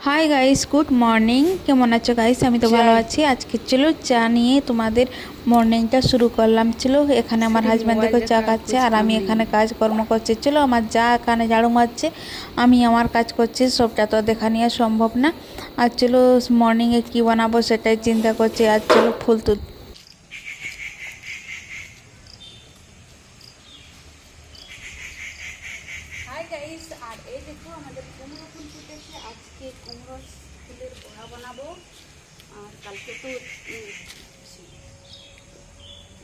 Hi guys, good morning. কেমন আছো guys? আমি তো ভালো আছি। আজকে চলো চা নিয়ে তোমাদের মর্নিংটা শুরু করলাম। চলো, এখানে আমার হাজব্যান্ড দেখো চা খাচ্ছে আর আমি এখানে কাজকর্ম করছি। চলো, আমার যা এখানে ঝাড়ু মারছে, আমি আমার কাজ করছি। সবটা তো দেখা নেওয়া সম্ভব না। আর চলো, মর্নিংয়ে কী বানাবো সেটাই চিন্তা করছি। আর চলো ফুল তুল। হাই গাইস, আর এই দেখো আমাদের কুমড়ো ফুল ফুটেছে। আজকে কুমড়ো ফুলের বড়া বানাবো। আর কালকে তো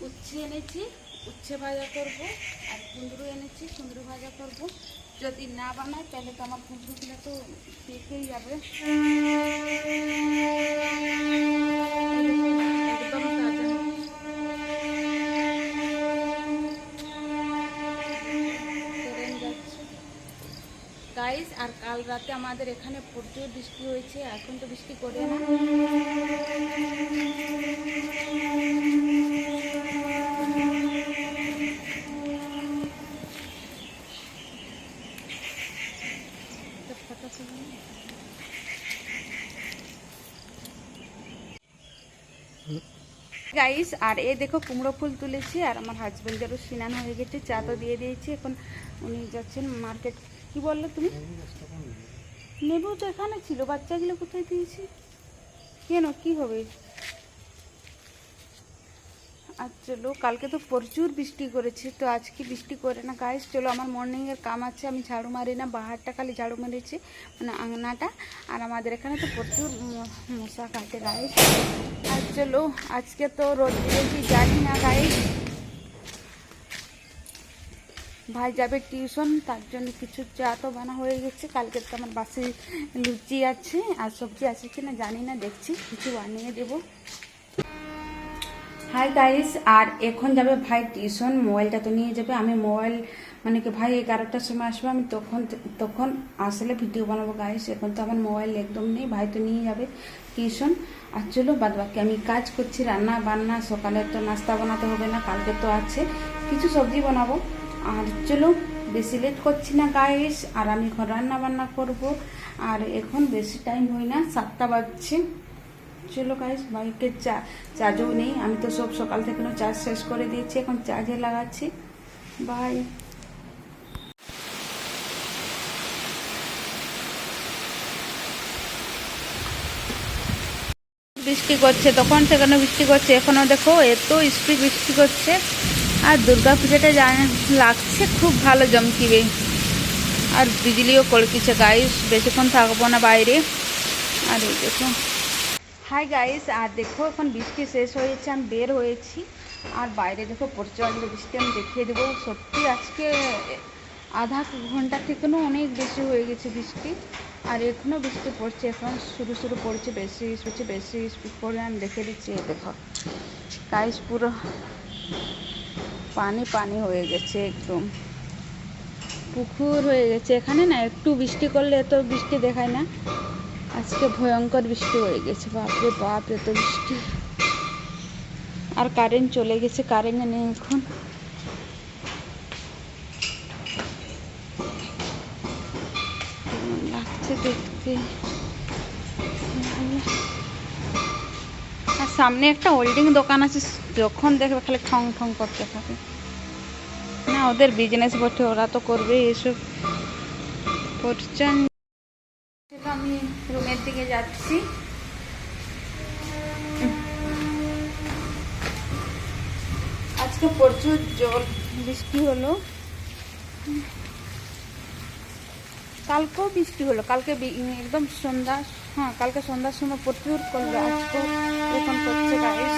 উচ্ছে এনেছি, উচ্ছে ভাজা করব। আর কুঁদরু এনেছি, কুঁদরু ভাজা করব। যদি না বানাই তাহলে তো আমার কুঁদরুগুলো তো পেকেই যাবে। একদম তাজা ট্রেন যাচ্ছে গাইস। আর কাল রাতে আমাদের এখানে প্রচুর বৃষ্টি হয়েছে। এখন তো বৃষ্টি করে না। গাইস, আর এই দেখো কুমড়ো ফুল তুলেছি। আর আমার হাজবেন্ডেরও স্নান হয়ে গেছে, চা তো দিয়ে দিয়েছি। এখন উনি যাচ্ছেন মার্কেট। কি বললে তুমি? নেবু তো এখানে ছিল, বাচ্চাগুলো কোথায় দিয়েছি? কেন, কি হবে? আর চলো, কালকে তো প্রচুর বৃষ্টি করেছে, তো আজকে বৃষ্টি করে না গাইস। চলো, আমার মর্নিংয়ের কাম আছে। আমি ঝাড়ু মারি না, বাহারটা খালি ঝাড়ু মেরেছি, মানে আঙনাটা। আর আমাদের এখানে তো প্রচুর মশা কাটে গাইস। আর চলো, আজকে তো রোদ দিয়েছি, জানি না গাইস। ভাই যাবে টিউশন, তার জন্য কিছু চা তো বানা হয়ে গেছে। কালকে তো আমার বাসি লুচি আছে আর সবজি আছে কিনা জানি না, দেখছি কিছু বানিয়ে দেবো। হাই গাইস, আর এখন যাবে ভাই টিউশন। মোবাইলটা তো নিয়ে যাবে। আমি মোবাইল মানে কি, ভাই 11টার সময় আসবে, আমি তখন আসলে ভিডিও বানাবো গাইস। এখন তো আমার মোবাইল একদম নেই, ভাই তো নিয়ে যাবে টিউশন। আর চলো, বাদ বাকি আমি কাজ করছি, রান্না বান্না। সকালে তো নাস্তা বানাতে হবে না, কালকে তো আছে কিছু সবজি বানাবো। আর চলো, বেশি লেট করছি না গাইস। আর আমি এখন রান্না বান্না করব। আর এখন বেশি টাইম হয় না, 7টা বাজছে। চলো গাইস, বাইকে চার্জও নেই। আমি তো সব সকাল থেকে চার্জ শেষ করে দিয়েছি, এখন চার্জে লাগাচ্ছি। বাই। বৃষ্টি করছে, তখন সেখানে বৃষ্টি করছে, এখনো দেখো এত স্পিড বৃষ্টি করছে। আর দুর্গা পুজোটা লাগছে খুব ভালো জমকিবে। আর বিজলিও কড়কিছে গাইস, বেশিক্ষণ থাকবো না বাইরে। আর এই দেখো, হাই গাইস, আর দেখো এখন বৃষ্টি শেষ হয়েছে, আমি বের হয়েছি। আর বাইরে দেখো প্রচণ্ড বৃষ্টি, আমি দেখিয়ে দেবো। সত্যি আজকে আধা ঘন্টা থেকেও অনেক বেশি হয়ে গেছে বৃষ্টি। আর এখনও বৃষ্টি পড়ছে, এখন শুরু শুরু পড়ছে, বেশি স্পিড পড়ে। আমি দেখে দিচ্ছি, দেখো গাইস, পুরো পানি পানি হয়ে গেছে, একদম পুকুর হয়ে গেছে এখানে। না একটু বৃষ্টি করলে এত বৃষ্টি দেখায় না, আজকে ভয়ঙ্কর বৃষ্টি হয়ে গেছে। বাপরে বাপ, এত বৃষ্টি। আর কারেন্ট চলে গেছে, কারেন্ট নেই এখন। লাগছে দেখতে। আর সামনে একটা হোল্ডিং দোকান আছে, যখন দেখবে খালি ঠং ঠং করতে থাকে। না, ওদের বিজনেস বটে, ওরা তো করবে এসব করছে। আমি রুমের দিকে যাচ্ছি। আজকে প্রচুর জল বৃষ্টি হলো, কালকেও বৃষ্টি হলো। কালকে একদম সন্ধ্যা, হ্যাঁ কালকে সন্ধ্যার সময় প্রচুর করবে। আজকে এখন করছে গাইস।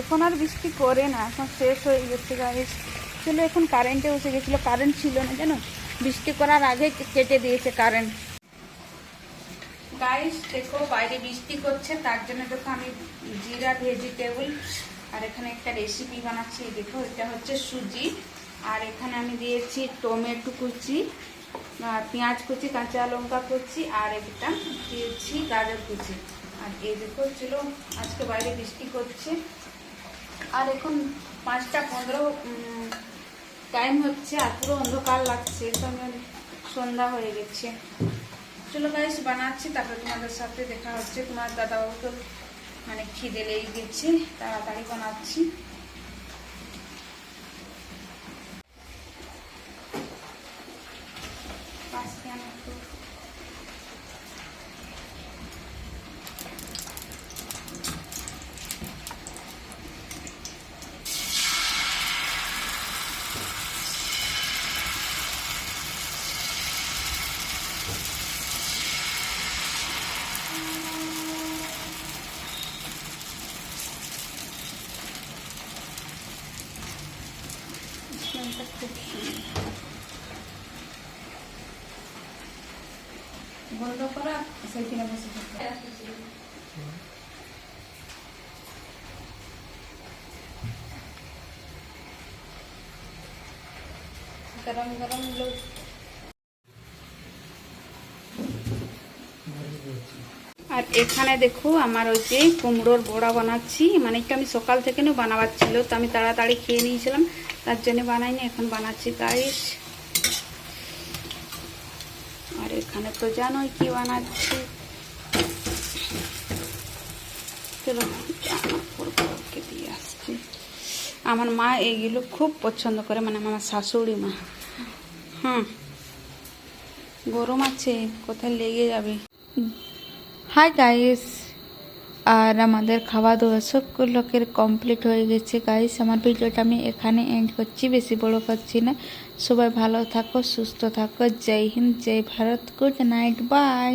এখন আর বৃষ্টি করে না, এখন শেষ হয়ে গেছে গাইস। চলো, এখন কারেন্টে বসে গেছিলো, কারেন্ট ছিল না জানো, বৃষ্টি করার আগে কেটে দিয়েছে কারেন্ট। গাইস দেখো, বাইরে বৃষ্টি করছে, তার জন্য দেখো আমি জিরা ভেজিটেবল আর এখানে একটা রেসিপি বানাচ্ছি। দেখো, এটা হচ্ছে সুজি। আর এখানে আমি দিয়েছি টমেটো কুচি, পেঁয়াজ কুচি, কাঁচা লঙ্কা কুচি, আর একটা দিয়েছি গাজর কুচি। আর এই দেখো, চলো আজকে বাইরে বৃষ্টি করছে। আর এখন 5টা 15 টাইম হচ্ছে, আর পুরো অন্ধকার লাগছে, সন্ধ্যা হয়ে গেছে। চলো গাইস বানাচ্ছি, তারপরে তোমাদের সাথে দেখা হচ্ছে। তোমার দাদাও তো মানে খিদে লেগে গেছে, তাড়াতাড়ি বানাচ্ছি। খুব বন্ধ করা সেখানে বসে গরম গরম লোক। আর এখানে দেখো আমার ওই যে কুমড়োর বড়া বানাচ্ছি, মানে একটু আমি সকাল থেকে বানাবার ছিল, তো আমি তাড়াতাড়ি খেয়ে নিয়েছিলাম, তার জন্য বানাইনি, এখন বানাচ্ছি গাইস। আর এখানে তো জানোই কি বানাচ্ছি। চলো জামাকাপড়কে দিয়ে আসছি। আমার মা এইগুলো খুব পছন্দ করে, মানে আমার শাশুড়ি মা। গরম আছে, কোথায় লেগে যাবে। হাই গাইস, আর আমাদের খাওয়া দাওয়া সব লোকের কমপ্লিট হয়ে গেছে গাইস। আমার ভিডিওটা আমি এখানে এন্ড করছি, বেশি বড় করছি না। সবাই ভালো থাকো, সুস্থ থাকো। জয় হিন্দ, জয় ভারত, গুড নাইট, বাই।